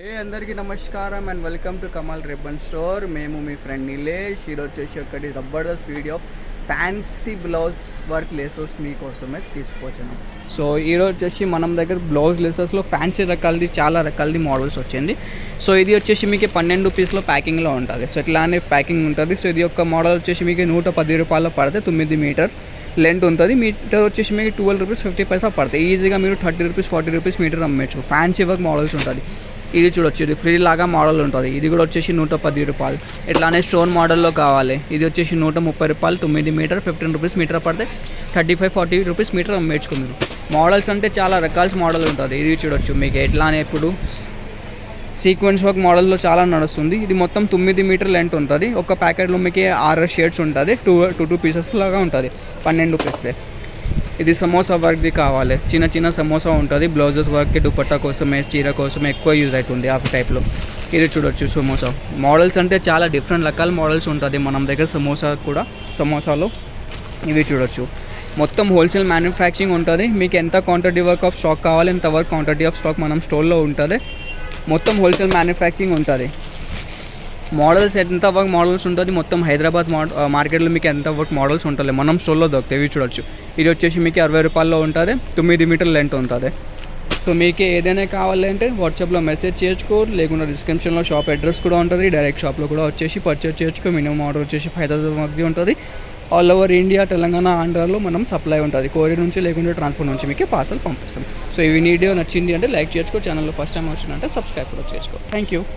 అందరికీ నమస్కారం and welcome to Kamal ribbon store. మేము మీ ఫ్రెండ్ నిలేష్. ఈరోజు వచ్చేసి ఒకటి Jabardasth video fancy blouse work laces మీకోసమే తీసుకొచ్చాను. సో ఈరోజు వచ్చేసి మనం దగ్గర బ్లౌజ్ లేసెస్లో ఫ్యాన్సీ రకాలది చాలా రకాలది మోడల్స్ వచ్చింది. సో ఇది వచ్చేసి మీకు 12 రూపీస్లో ప్యాకింగ్లో ఉంటుంది. సో ఇట్లానే ప్యాకింగ్ ఉంటుంది. సో ఇది ఒక మోడల్ వచ్చేసి మీకు 110 రూపాయలు పడితే 9 మీటర్ లెంత్ ఉంటుంది. మీటర్ వచ్చేసి మీకు 12 రూపీస్ 50 పైసా పడతాయి. ఈజీగా మీరు 30 రూపీస్ 40 రూపీస్ మీటర్ అమ్మచ్చు. ఫ్యాన్సీ వర్క్ మోడల్స్ ఉంటుంది. ఇది చూడొచ్చు, ఇది ఫ్రీ లాగా మోడల్ ఉంటుంది. ఇది కూడా వచ్చేసి 110 రూపాయలు. ఇట్లానే స్టోన్ మోడల్లో కావాలి. ఇది వచ్చేసి 130 రూపాయలు 9 మీటర్ 15 రూపీస్ మీటర్ పడితే 35-40 రూపీస్ మీటర్ అమ్మేసుకున్నారు. మోడల్స్ అంటే చాలా రకాల మోడల్ ఉంటుంది. ఇది చూడొచ్చు మీకు ఎట్లానే ఇప్పుడు సీక్వెన్స్ వర్క్ మోడల్లో చాలా నడుస్తుంది. ఇది మొత్తం 9 మీటర్ లెంత్ ఉంటుంది. ఒక ప్యాకెట్లో మీకు 6 షేడ్స్ ఉంటుంది. టూ పీసెస్ లాగా ఉంటుంది. 12 రూపీస్లే. ఇది సమోసా వర్క్ది కావాలి. చిన్న చిన్న సమోసా ఉంటుంది. బ్లౌజెస్ వర్క్కి దుపట్టా కోసమే చీర కోసం ఎక్కువ యూజ్ అవుతుంది ఆ టైప్లో. ఇది చూడొచ్చు సమోసా మోడల్స్ అంటే చాలా డిఫరెంట్ రకాల మోడల్స్ ఉంటుంది మన దగ్గర. సమోసాలో ఇవి చూడొచ్చు. మొత్తం హోల్సేల్ మ్యానుఫ్యాక్చరింగ్ ఉంటుంది. మీకు ఎంత క్వాంటిటీ వర్క్ ఆఫ్ స్టాక్ కావాలి ఎంత వర్క్ క్వాంటిటీ ఆఫ్ స్టాక్ మనం స్టోర్లో ఉంటుంది. మొత్తం హోల్సేల్ మ్యానుఫ్యాక్చరింగ్ ఉంటుంది. మోడల్స్ ఎంత వర్క్ మోడల్స్ ఉంటుంది. మొత్తం హైదరాబాద్ మార్కెట్లో మీకు ఎంత వర్క్ మోడల్స్ ఉంటుంది మనం స్టోర్లో దొరుకుతాయి. ఇవి చూడొచ్చు. ఇది వచ్చేసి మీకు 60 రూపాయల్లో ఉంటుంది. 9 మీటర్ లెంత్ ఉంటుంది. సో మీకు ఏదైనా కావాలంటే వాట్సాప్లో మెసేజ్ చేసుకో, లేకుండా డిస్క్రిప్షన్లో షాప్ అడ్రస్ కూడా ఉంటుంది. డైరెక్ట్ షాప్లో కూడా వచ్చేసి పర్చేజ్ చేసుకో. మినిమం ఆర్డర్ వచ్చేసి 5,000 వరకు ఉంటుంది. ఆల్ ఓవర్ ఇండియా, తెలంగాణ, ఆంధ్రాలో మనం సప్లై ఉంటుంది. కొరియర్ నుంచి లేకుంటే ట్రాన్స్పోర్ట్ నుంచి మీకు పార్సల్ పంపిస్తాం. సో ఈ వీడియో నచ్చింది అంటే లైక్ చేసుకో. ఛానల్లో ఫస్ట్ టైం వచ్చిందంటే సబ్స్క్రైబ్ కూడా చేసుకో. Thank you.